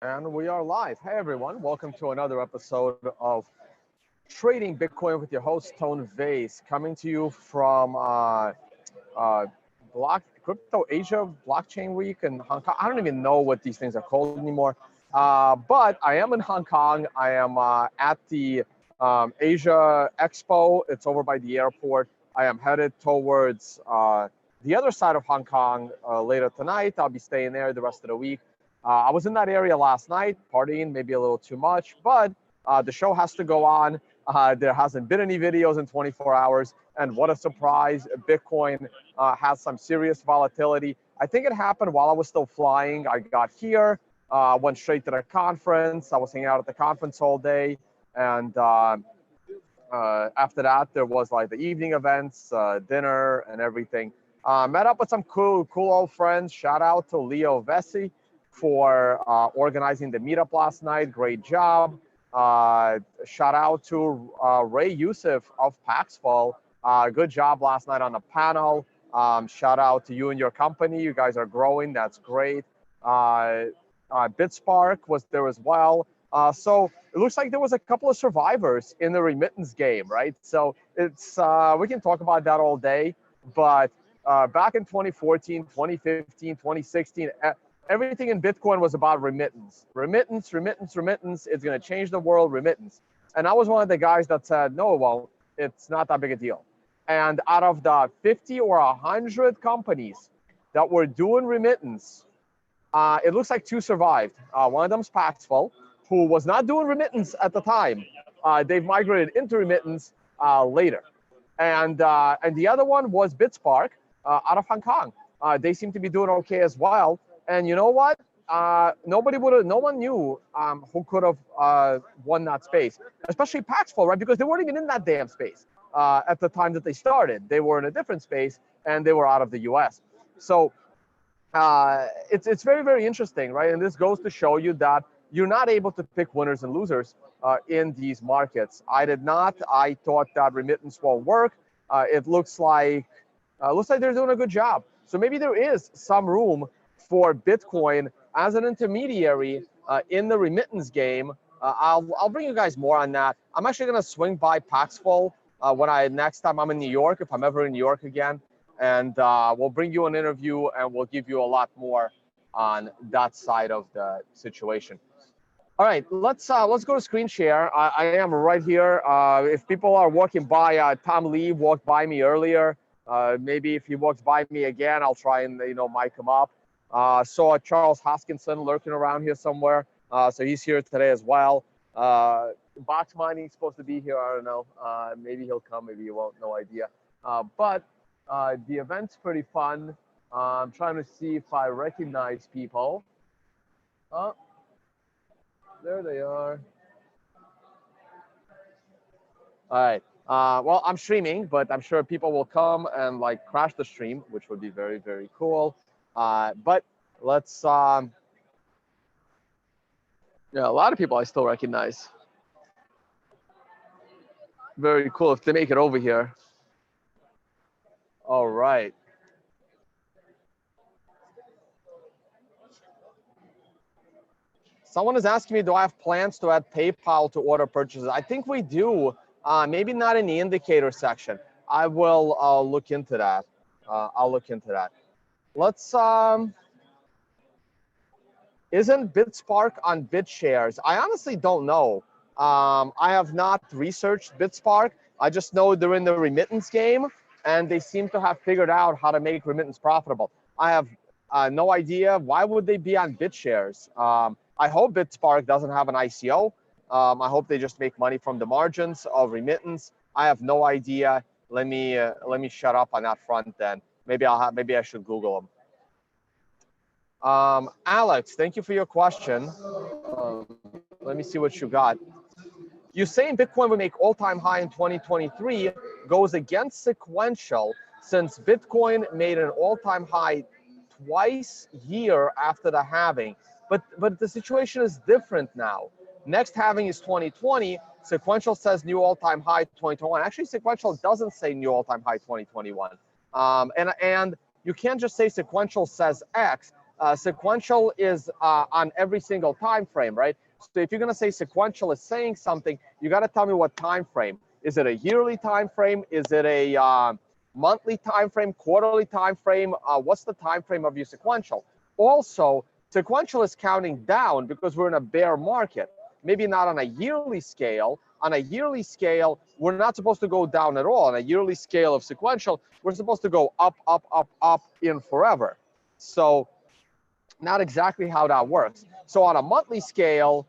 And we are live. Hey everyone, welcome to another episode of Trading Bitcoin with your host Tone Vase, coming to you from uh, Crypto Asia Blockchain Week in Hong Kong. I don't even know what these things are called anymore, but I am in Hong Kong. I am at the Asia Expo. It's over by the airport. I am headed towards the other side of Hong Kong later tonight. I'll be staying there the rest of the week. I was in that area last night, partying maybe a little too much, but the show has to go on. There hasn't been any videos in 24 hours, and what a surprise! Bitcoin has some serious volatility. I think it happened while I was still flying. I got here, went straight to the conference. I was hanging out at the conference all day, and after that, there was like the evening events, dinner, and everything. Met up with some cool old friends. Shout out to Leo Vesey for organizing the meetup last night. Great job. Shout out to Ray Youssef of Paxful. Good job last night on the panel. Shout out to you and your company. You guys are growing. That's great. BitSpark was there as well. So it looks like there was a couple of survivors in the remittance game, right? So it's we can talk about that all day. But back in 2014, 2015, 2016, everything in Bitcoin was about remittance. Remittance, remittance, remittance. It's going to change the world, remittance. And I was one of the guys that said, no, well, it's not that big a deal. And out of the 50 or 100 companies that were doing remittance, it looks like two survived. One of them's Paxful, who was not doing remittance at the time. They've migrated into remittance later. And the other one was BitSpark out of Hong Kong. They seem to be doing okay as well. And you know what? No one knew who could have won that space, especially Paxful, right? Because they weren't even in that damn space at the time that they started. They were in a different space, and they were out of the U.S. So it's very, very interesting, right? And this goes to show you that you're not able to pick winners and losers in these markets. I did not. I thought that remittance won't work. It looks like they're doing a good job. So maybe there is some room for Bitcoin as an intermediary in the remittance game. I'll bring you guys more on that. I'm actually going to swing by Paxful when next time I'm in New York, if I'm ever in New York again, and we'll bring you an interview and we'll give you a lot more on that side of the situation. All right, let's go to screen share. I am right here. If people are walking by, Tom Lee walked by me earlier. Maybe if he walks by me again, I'll try and mic him up. Saw Charles Hoskinson lurking around here somewhere. So he's here today as well. Box Mining's supposed to be here. I don't know. Maybe he'll come. Maybe he won't. No idea. But the event's pretty fun. I'm trying to see if I recognize people. Oh, there they are. All right. Well, I'm streaming, but I'm sure people will come and like crash the stream, which would be very, very cool. But let's, yeah, a lot of people I still recognize. Very cool if they make it over here. All right. Someone is asking me, do I have plans to add PayPal to order purchases? I think we do. Maybe not in the indicator section. I will look into that. I'll look into that. Let's, isn't BitSpark on BitShares? I honestly don't know. I have not researched BitSpark. I just know they're in the remittance game, and they seem to have figured out how to make remittance profitable. I have no idea. Why would they be on BitShares? I hope BitSpark doesn't have an ICO. I hope they just make money from the margins of remittance. I have no idea. Let me shut up on that front then. Maybe I should Google them. Alex, thank you for your question. Let me see what you got. You're saying Bitcoin will make all-time high in 2023 goes against sequential since Bitcoin made an all-time high twice year after the halving. But the situation is different now. Next halving is 2020. Sequential says new all-time high 2021. Actually, sequential doesn't say new all-time high 2021. And you can't just say sequential says X. Sequential is on every single time frame, right? So if you're going to say sequential is saying something, you got to tell me what time frame. Is it a yearly time frame? Is it a monthly time frame, quarterly time frame? What's the time frame of your sequential? Also, sequential is counting down because we're in a bear market. Maybe not on a yearly scale. On a yearly scale, we're not supposed to go down at all. On a yearly scale of sequential, we're supposed to go up, up, up, up in forever. So not exactly how that works. So on a monthly scale,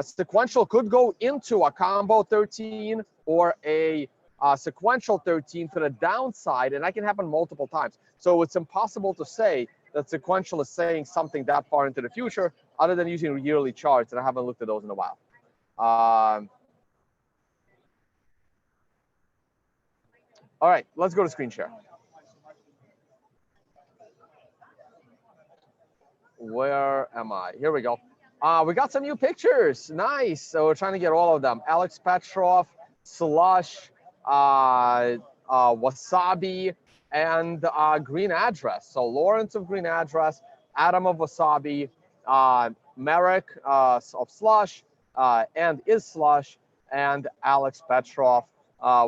sequential could go into a combo 13 or a sequential 13 to the downside, and that can happen multiple times. So it's impossible to say that sequential is saying something that far into the future other than using yearly charts, and I haven't looked at those in a while. All right, let's go to screen share. Where am I? Here we go. We got some new pictures. Nice. So we're trying to get all of them. Alex Petrov, Slush, Wasabi, and Green Address. So Lawrence of Green Address, Adam of Wasabi, Merrick of Slush, and Is Slush, and Alex Petrov.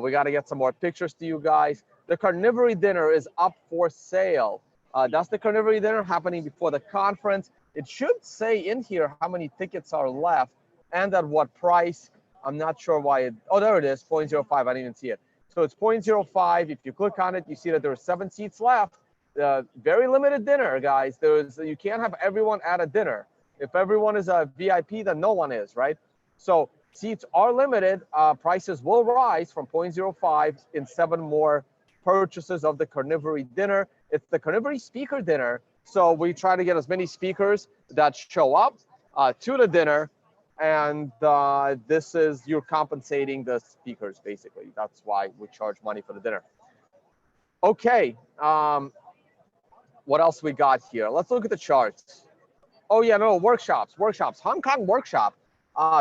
We got to get some more pictures to you guys. The carnivory dinner is up for sale. That's the carnivory dinner happening before the conference. It should say in here how many tickets are left and at what price. I'm not sure why it, oh, there it is, 0.05. I didn't even see it. So it's 0.05. If you click on it, you see that there are 7 seats left. Very limited dinner, guys. You can't have everyone at a dinner. If everyone is a VIP, then no one is, right? So seats are limited. Prices will rise from 0.05 in 7 more purchases of the carnivory dinner. It's the carnivory speaker dinner. So we try to get as many speakers that show up to the dinner. And this is, you're compensating the speakers, basically. That's why we charge money for the dinner. Okay. What else we got here? Let's look at the charts. Oh, yeah, no, workshops. Hong Kong workshop.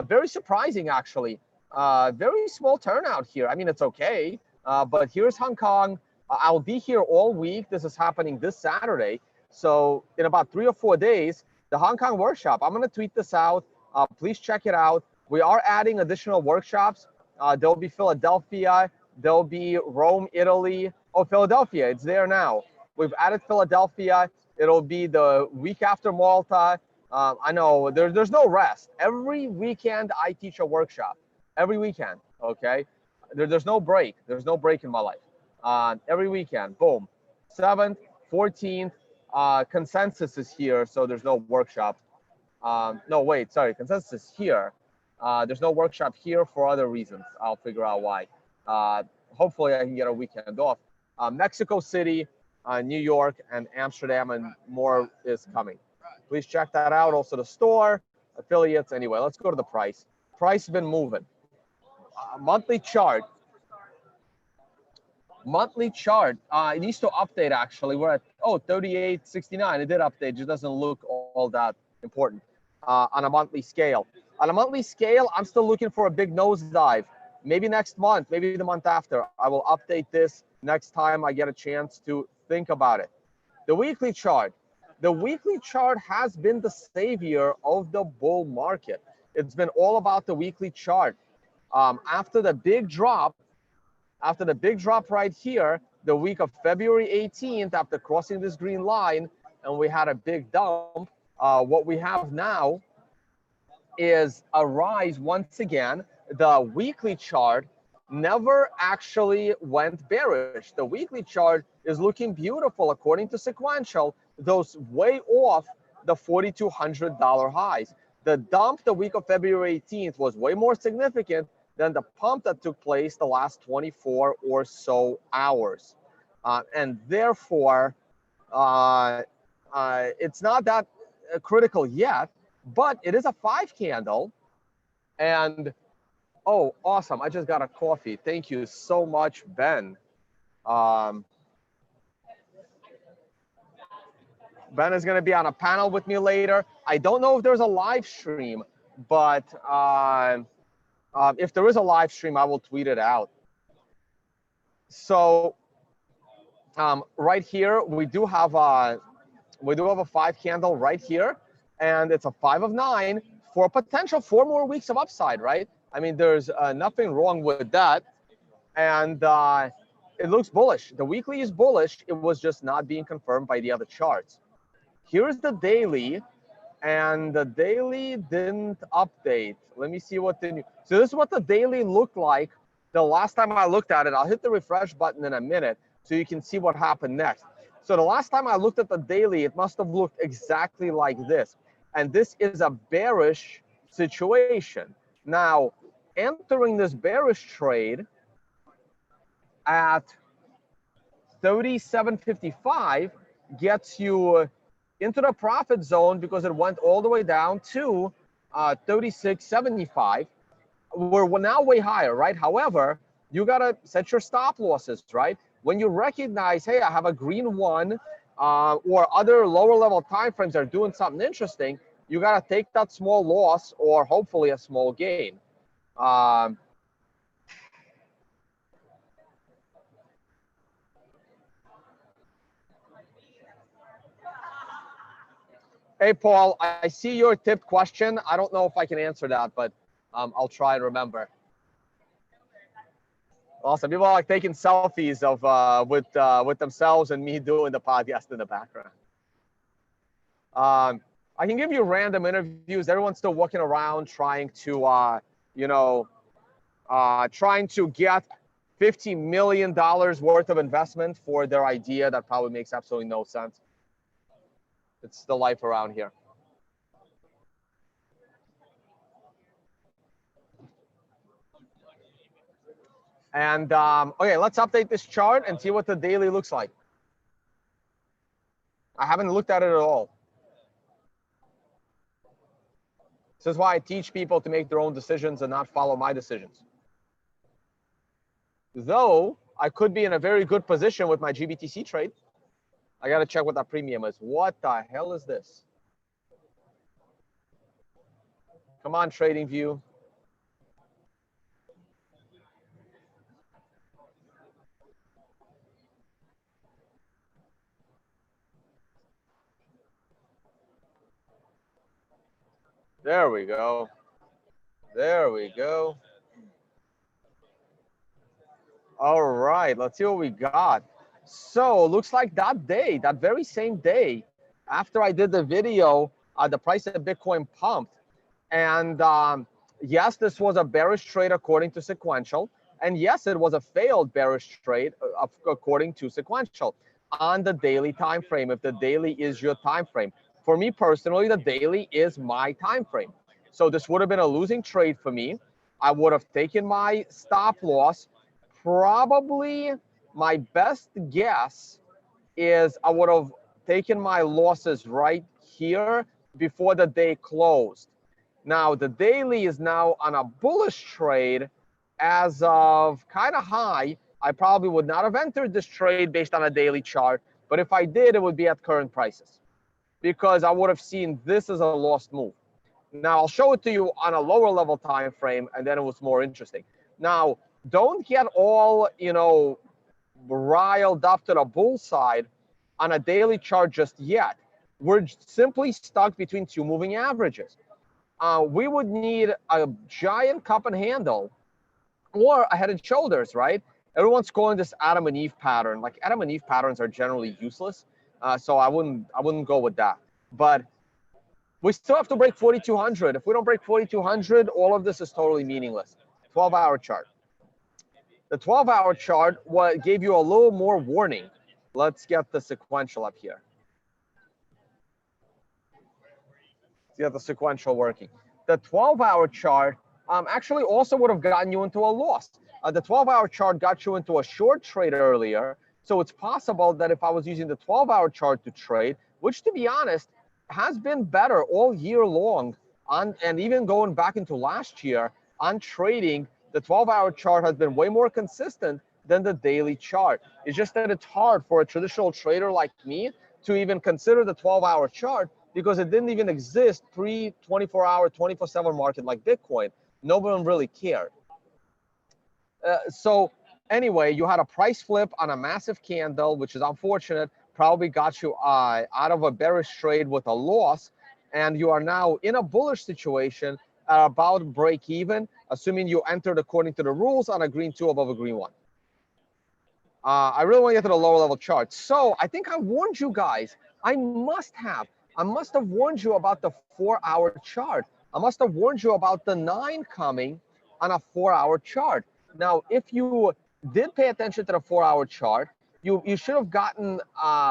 Very surprising, actually. Very small turnout here. I mean, it's okay. But here's Hong Kong. I'll be here all week. This is happening this Saturday. So in about 3 or 4 days, the Hong Kong workshop. I'm going to tweet this out. Please check it out. We are adding additional workshops. There'll be Philadelphia. There'll be Rome, Italy. Oh, Philadelphia. It's there now. We've added Philadelphia. It'll be the week after Malta. I know there's no rest. Every weekend I teach a workshop. Every weekend, okay? There's no break. There's no break in my life. Every weekend, boom. 7th, 14th, consensus is here, so there's no workshop. No, wait, sorry, consensus is here. There's no workshop here for other reasons. I'll figure out why. Hopefully I can get a weekend off. Mexico City, New York, and Amsterdam, and more is coming. Please check that out. Also the store, affiliates. Anyway, let's go to the price. Price has been moving. Monthly chart. Monthly chart. It needs to update, actually. We're at, 38.69. It did update. It just doesn't look all that important on a monthly scale. On a monthly scale, I'm still looking for a big nosedive. Maybe next month, maybe the month after. I will update this next time I get a chance to think about it. The weekly chart. The weekly chart has been the savior of the bull market. It's been all about the weekly chart. After the big drop right here, the week of February 18th, after crossing this green line, and we had a big dump, what we have now is a rise once again. The weekly chart never actually went bearish. The weekly chart is looking beautiful according to sequential, those way off the $4,200 highs. The dump the week of February 18th was way more significant than the pump that took place the last 24 or so hours. And therefore, it's not that critical yet, but it is a 5 candle. And, oh, awesome. I just got a coffee. Thank you so much, Ben. Ben is going to be on a panel with me later. I don't know if there's a live stream, but if there is a live stream, I will tweet it out. So right here, we do have We do have a 5 candle right here, and it's a 5 of 9 for a potential 4 more weeks of upside, right? I mean, there's nothing wrong with that. And it looks bullish. The weekly is bullish. It was just not being confirmed by the other charts. Here's the daily, and the daily didn't update. Let me see what the new. So this is what the daily looked like the last time I looked at it. I'll hit the refresh button in a minute so you can see what happened next. So the last time I looked at the daily, it must have looked exactly like this. And this is a bearish situation. Now, entering this bearish trade at 37.55 gets you into the profit zone because it went all the way down to 36.75. We're now way higher, right? However, you got to set your stop losses, right? When you recognize, hey, I have a green one, or other lower level timeframes are doing something interesting, you got to take that small loss or hopefully a small gain. Hey, Paul, I see your tipped question. I don't know if I can answer that, but I'll try and remember. Awesome. People are like taking selfies of with themselves and me doing the podcast in the background. I can give you random interviews. Everyone's still walking around trying to, trying to get $50 million worth of investment for their idea that probably makes absolutely no sense. It's the life around here. And okay, let's update this chart and see what the daily looks like. I haven't looked at it at all. This is why I teach people to make their own decisions and not follow my decisions. Though I could be in a very good position with my GBTC trade. I got to check what that premium is. What the hell is this? Come on, TradingView. There we go. There we go. All right, let's see what we got. So looks like that day, that very same day, after I did the video, the price of Bitcoin pumped. And yes, this was a bearish trade according to sequential. And yes, it was a failed bearish trade according to sequential on the daily time frame, if the daily is your time frame. For me personally, the daily is my time frame. So this would have been a losing trade for me. I would have taken my stop loss. Probably my best guess is I would have taken my losses right here before the day closed. Now, the daily is now on a bullish trade as of kind of high. I probably would not have entered this trade based on a daily chart, but if I did, it would be at current prices because I would have seen this as a lost move. Now, I'll show it to you on a lower level time frame, and then it was more interesting. Now, don't get all, riled up to the bull side on a daily chart just yet. We're simply stuck between two moving averages. We would need a giant cup and handle or a head and shoulders, right? Everyone's calling this Adam and Eve pattern. Like Adam and Eve patterns are generally useless. So I wouldn't go with that. But we still have to break 4,200. If we don't break 4,200, all of this is totally meaningless. 12-hour chart. The 12-hour chart gave you a little more warning. Let's get the sequential up here. Let's get the sequential working. The 12-hour chart actually also would have gotten you into a loss. The 12-hour chart got you into a short trade earlier. So it's possible that if I was using the 12-hour chart to trade, which to be honest, has been better all year long, and even going back into last year on trading, the 12-hour chart has been way more consistent than the daily chart. It's just that it's hard for a traditional trader like me to even consider the 12-hour chart because it didn't even exist pre-24-hour, 24/7 market like Bitcoin. No one really cared. So anyway, you had a price flip on a massive candle, which is unfortunate. probably got you out of a bearish trade with a loss, and you are now in a bullish situation at about break even, assuming you entered according to the rules on a green 2 above a green 1. I really want to get to the lower level chart. So I think I warned you guys. I must have warned you about the 4-hour chart. I must have warned you about the 9 coming on a 4-hour chart. Now, if you did pay attention to the 4-hour chart, you should have gotten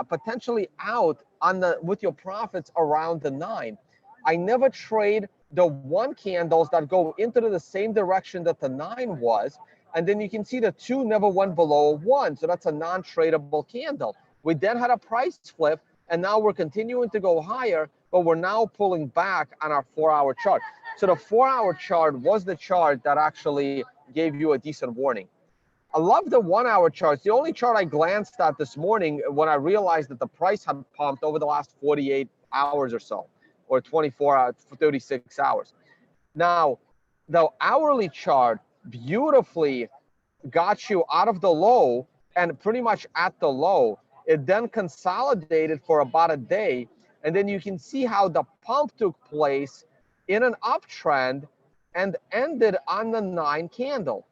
potentially out on with your profits around the 9. I never trade the 1 candles that go into the same direction that the 9 was. And then you can see the 2 never went below 1. So that's a non-tradable candle. We then had a price flip, and now we're continuing to go higher, but we're now pulling back on our 4-hour chart. So the 4-hour chart was the chart that actually gave you a decent warning. I love the 1-hour charts. The only chart I glanced at this morning when I realized that the price had pumped over the last 48 hours or so, or 24 hours, 36 hours. Now, the hourly chart beautifully got you out of the low and pretty much at the low. It then consolidated for about a day, and then you can see how the pump took place in an uptrend and ended on the 9 candle.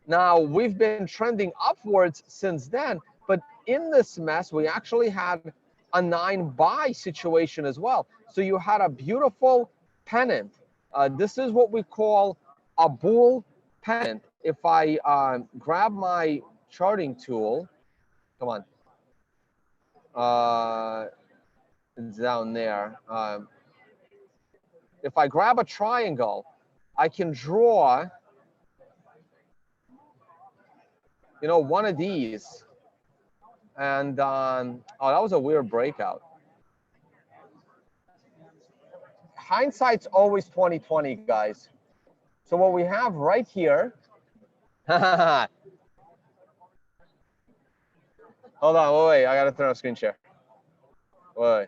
Now, we've been trending upwards since then, but in this mess, we actually had a 9 buy situation as well. So you had a beautiful pennant. This is what we call a bull pennant. If I grab my charting tool, come on, it's down there. If I grab a triangle, I can draw, one of these. And oh, that was a weird breakout. Hindsight's always 20/20, guys. So what we have right here, hold on, wait, I gotta turn on screen share. Wait.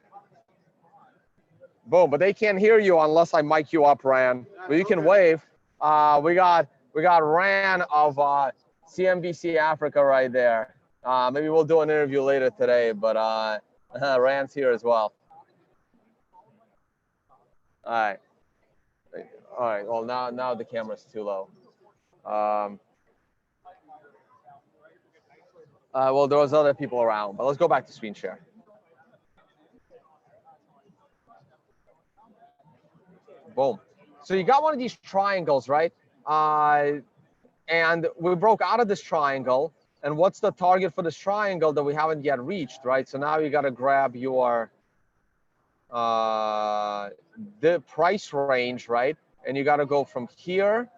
Boom, but they can't hear you unless I mic you up, Ran. But you can wave. We got Ran of CNBC Africa right there. Maybe we'll do an interview later today, but Rand's here as well. All right. Well, now the camera's too low. Well, there was other people around, but let's go back to screen share. Boom. So you got one of these triangles, right? And we broke out of this triangle. And what's the target for this triangle that we haven't yet reached, right? So now you got to grab your the price range, right? And you got to go from here.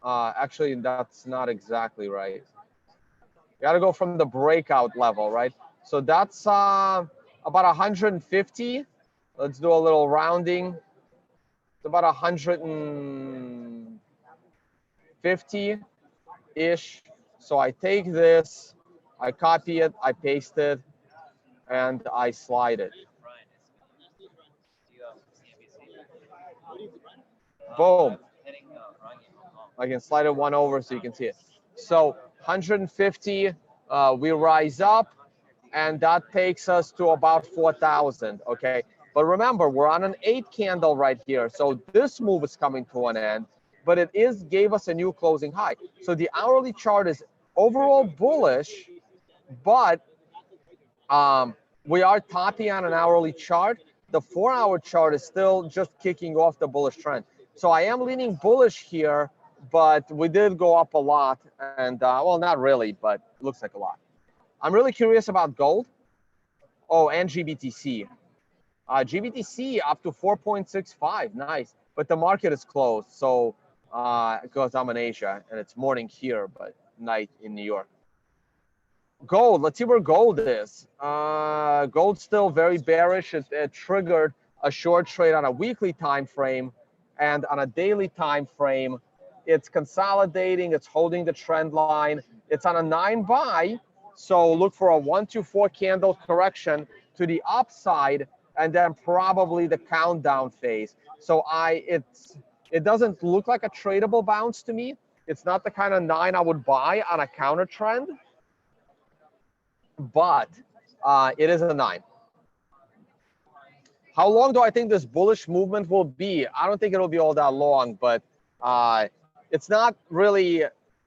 Actually, that's not exactly right. You got to go from the breakout level, right? So that's about 150. Let's do a little rounding. It's about 150-ish. So I take this, I copy it, I paste it, and I slide it. Boom. I can slide it one over so you can see it. So 150, we rise up, and that takes us to about 4,000, okay? But remember, we're on an 8 candle right here. So this move is coming to an end, but it gave us a new closing high. So the hourly chart is overall bullish, but we are topping on an hourly chart. The 4-hour chart is still just kicking off the bullish trend. So I am leaning bullish here, but we did go up a lot. And well, not really, but it looks like a lot. I'm really curious about gold. Oh, and GBTC. GBTC up to 4.65, nice. But the market is closed, so because I'm in Asia and it's morning here, but night in New York. Gold, let's see where gold is. Gold's still very bearish. It triggered a short trade on a weekly time frame, and on a daily time frame, it's consolidating. It's holding the trend line. It's on a 9 buy, so look for a 1-4 candle correction to the upside, and then probably the countdown phase. So it doesn't look like a tradable bounce to me. It's not the kind of 9 I would buy on a counter trend. But It is a 9. How long do I think this bullish movement will be? I don't think it'll be all that long, but it's not really,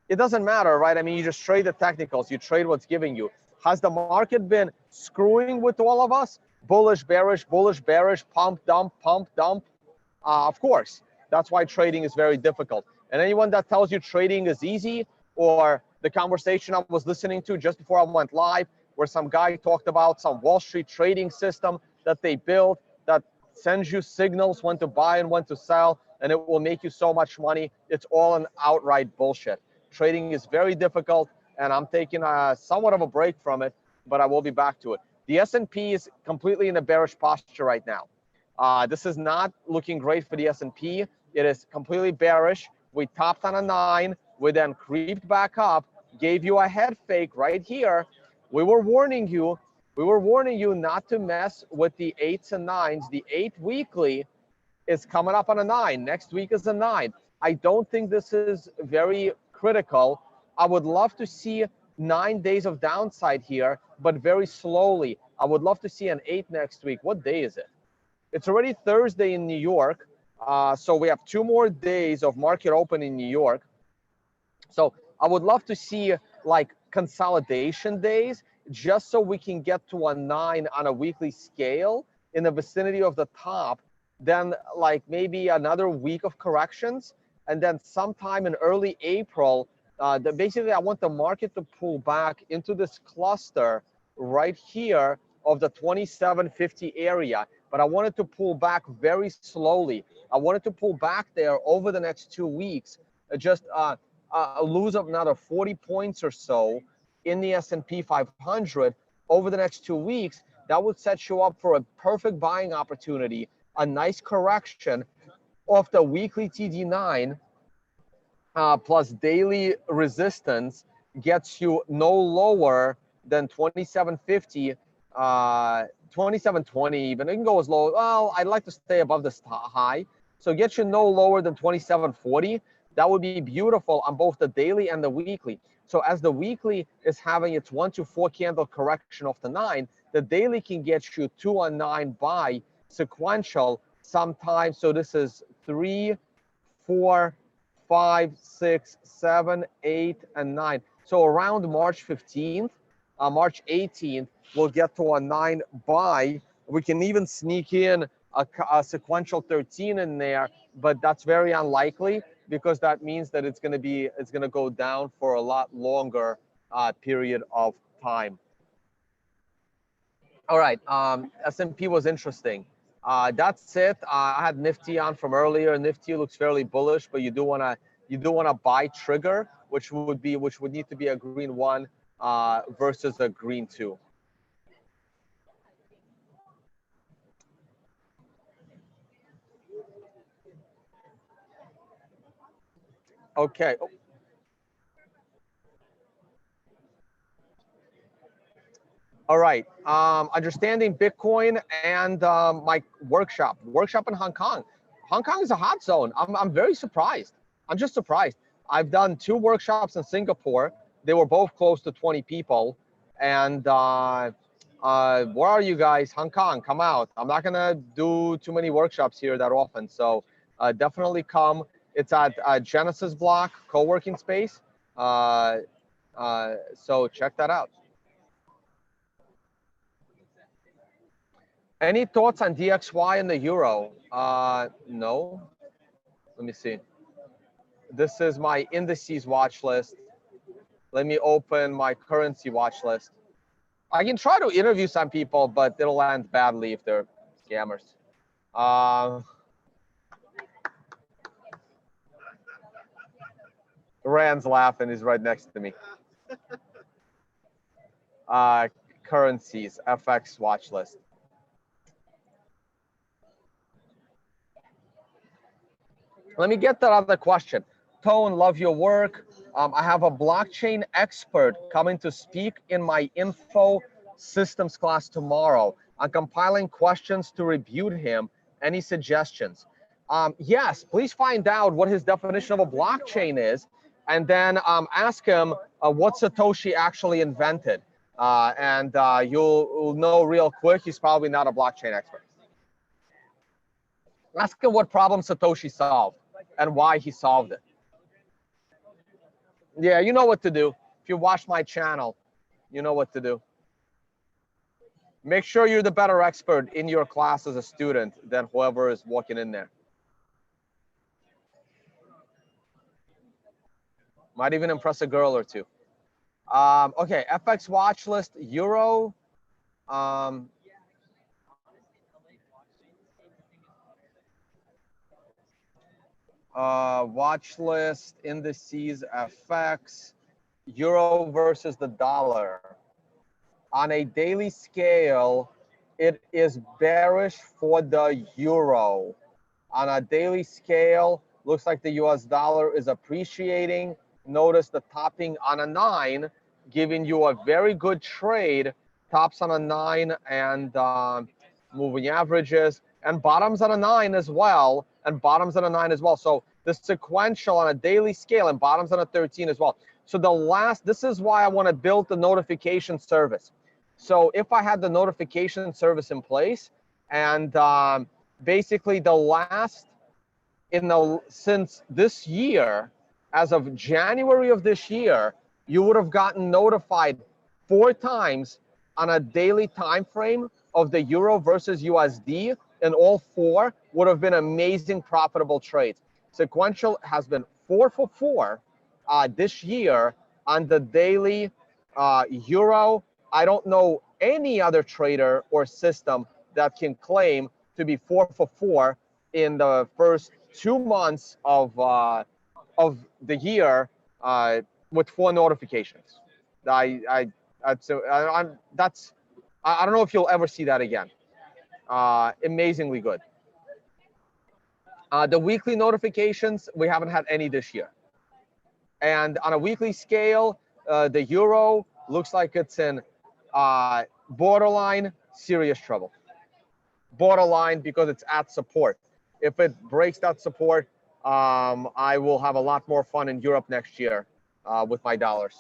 it doesn't matter, right? I mean, you just trade the technicals, you trade what's giving you. Has the market been screwing with all of us? Bullish, bearish, pump, dump, pump, dump. Of course, that's why trading is very difficult. And anyone that tells you trading is easy, or the conversation I was listening to just before I went live, where some guy talked about some Wall Street trading system that they built that sends you signals when to buy and when to sell, and it will make you so much money. It's all an outright bullshit. Trading is very difficult, and I'm taking somewhat of a break from it, but I will be back to it. The S&P is completely in a bearish posture right now. This is not looking great for the S&P. It is completely bearish. We topped on a 9. We then creeped back up, gave you a head fake right here. We were warning you. We were warning you not to mess with the 8s and 9s. The 8 weekly is coming up on a 9. Next week is a 9. I don't think this is very critical. I would love to see 9 days of downside here, but very slowly. I would love to see an 8 next week. What day is it? It's already Thursday in New York. So we have 2 more days of market open in New York. So I would love to see like consolidation days, just so we can get to a 9 on a weekly scale in the vicinity of the top. Then like maybe another week of corrections. And then sometime in early April, basically I want the market to pull back into this cluster right here of the 2750 area. But I wanted to pull back very slowly. I wanted to pull back there over the next 2 weeks, just a lose of another 40 points or so in the S&P 500 over the next 2 weeks. That would set you up for a perfect buying opportunity, a nice correction off the weekly TD9 plus daily resistance gets you no lower than 2750, 2720 even. It can go as low. Well, I'd like to stay above this high. So get you no lower than 2740. That would be beautiful on both the daily and the weekly. So as the weekly is having its 1 to 4 candle correction off the 9, the daily can get you to a 9 buy sequential sometime. So this is 3, 4, 5, 6, 7, 8, and 9. So around March 15th, March 18th, we'll get to a 9 buy. We can even sneak in a sequential 13 in there, but that's very unlikely because that means that it's going to go down for a lot longer period of time. All right, S&P was interesting. That's it. I had Nifty on from earlier. Nifty looks fairly bullish, but you do wanna buy trigger, which would need to be a green 1 versus a green 2. Okay. All right. Understanding Bitcoin and my workshop in Hong Kong. Hong Kong is a hot zone. I'm very surprised. I'm just surprised. I've done 2 workshops in Singapore. They were both close to 20 people. And where are you guys? Hong Kong, come out. I'm not gonna do too many workshops here that often. So definitely come. It's at Genesis Block co-working space. So check that out. Any thoughts on DXY and the euro? No. Let me see. This is my indices watch list. Let me open my currency watch list. I can try to interview some people, but it'll end badly if they're scammers. Rand's laughing. He's right next to me. Currencies, FX watch list. Let me get that other question. Tone, love your work. I have a blockchain expert coming to speak in my info systems class tomorrow. I'm compiling questions to rebut him. Any suggestions? Yes, please find out what his definition of a blockchain is, and then ask him what Satoshi actually invented. and you'll know real quick he's probably not a blockchain expert. Ask him what problem Satoshi solved and why he solved it. Yeah, you know what to do. If you watch my channel, you know what to do. Make sure you're the better expert in your class as a student than whoever is walking in there. Might even impress a girl or two. Okay, FX watch list, Euro. Watch list, indices, FX, Euro versus the dollar. On a daily scale, it is bearish for the Euro. On a daily scale, looks like the US dollar is appreciating. Notice the topping on a 9, giving you a very good trade. Tops on a 9 and moving averages, and bottoms on a 9 as well, and bottoms on a 9 as well. So the sequential on a daily scale and bottoms on a 13 as well. So this is why I want to build the notification service. So if I had the notification service in place, and basically since this year, as of January of this year, you would have gotten notified 4 times on a daily time frame of the Euro versus USD, and all 4 would have been amazing profitable trades. Sequential has been 4 for 4 this year on the daily Euro. I don't know any other trader or system that can claim to be 4 for 4 in the first 2 months of the year with 4 notifications. I don't know if you'll ever see that again. Amazingly good. The weekly notifications, we haven't had any this year. And on a weekly scale, the Euro looks like it's in borderline serious trouble. Borderline because it's at support. If it breaks that support, I will have a lot more fun in Europe next year with my dollars.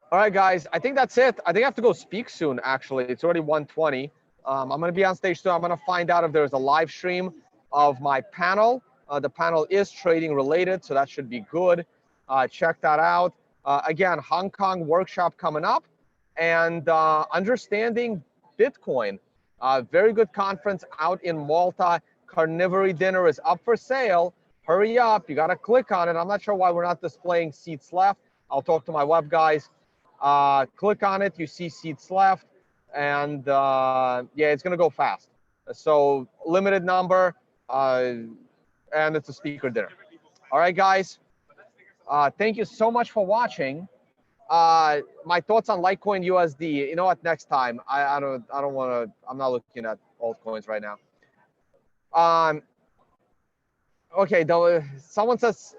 All right, guys, I think that's it. I think I have to go speak soon, actually. It's already 1:20. I'm going to be on stage soon. I'm going to find out if there's a live stream of my panel. The panel is trading related, so that should be good. Check that out. Again, Hong Kong workshop coming up, and understanding Bitcoin. Very good conference out in Malta. Carnivory dinner is up for sale. Hurry up. You got to click on it. I'm not sure why we're not displaying seats left. I'll talk to my web guys. Click on it. You see seats left. And yeah, it's going to go fast. So limited number. And it's a speaker dinner. All right, guys. Thank you so much for watching. My thoughts on Litecoin USD. You know what? Next time. I don't want to. I'm not looking at altcoins right now. Okay. Someone says,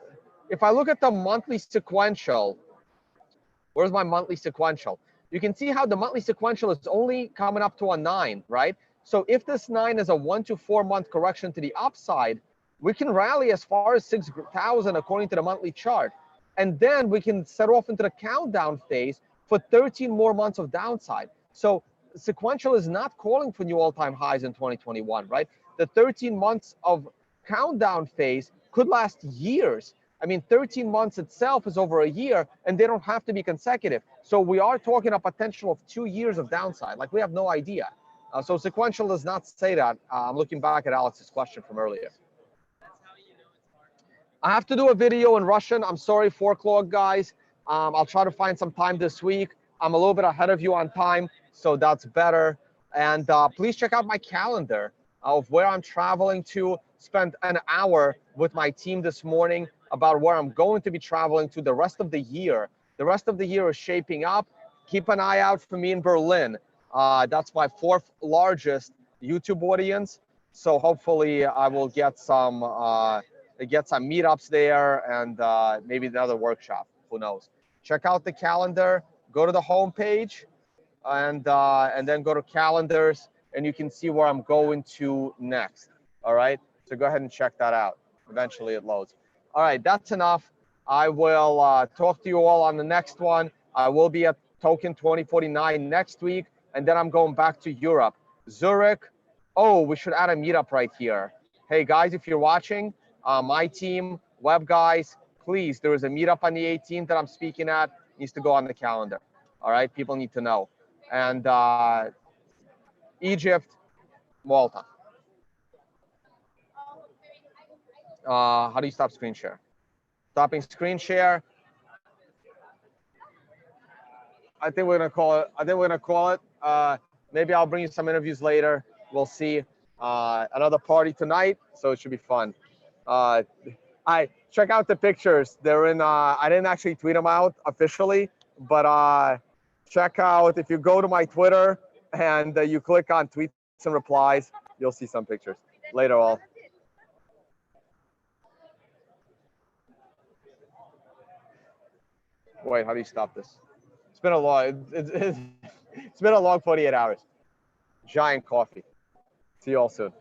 if I look at the monthly sequential, where's my monthly sequential? You can see how the monthly sequential is only coming up to a 9, right? So if this 9 is a 1 to 4 month correction to the upside, we can rally as far as 6,000 according to the monthly chart. And then we can set off into the countdown phase for 13 more months of downside. So sequential is not calling for new all-time highs in 2021, right? The 13 months of countdown phase could last years. I mean, 13 months itself is over a year, and they don't have to be consecutive. So we are talking a potential of 2 years of downside. Like, we have no idea. So sequential does not say that. I'm looking back at Alex's question from earlier. I have to do a video in Russian. I'm sorry, 4 o'clock, guys. I'll try to find some time this week. I'm a little bit ahead of you on time, so that's better. And please check out my calendar of where I'm traveling to. Spent an hour with my team this morning about where I'm going to be traveling to the rest of the year. The rest of the year is shaping up. Keep an eye out for me in Berlin. That's my 4th largest YouTube audience. So hopefully I will get some meetups there, and maybe another workshop. Who knows? Check out the calendar. Go to the homepage. and then go to calendars, and you can see where I'm going to next. All right, so go ahead and check that out. Eventually it loads. All right, that's enough. I will talk to you all on the next one. I will be at Token 2049 next week, and then I'm going back to Europe. Zurich. Oh, we should add a meetup right here. Hey guys, if you're watching, my team, web guys, please, there is a meetup on the 18th that I'm speaking at. It needs to go on the calendar. All right, people need to know. And Egypt, Malta. How do you stop screen share? Stopping screen share. I think we're gonna call it. I think we're gonna call it. Maybe I'll bring you some interviews later. We'll see. Another party tonight, so it should be fun. I check out the pictures. They're in. I didn't actually tweet them out officially, but check out if you go to my Twitter and you click on tweets and replies, you'll see some pictures. Later, all. Wait, how do you stop this? It's been a long. It's been a long 48 hours. Giant coffee. See you all soon.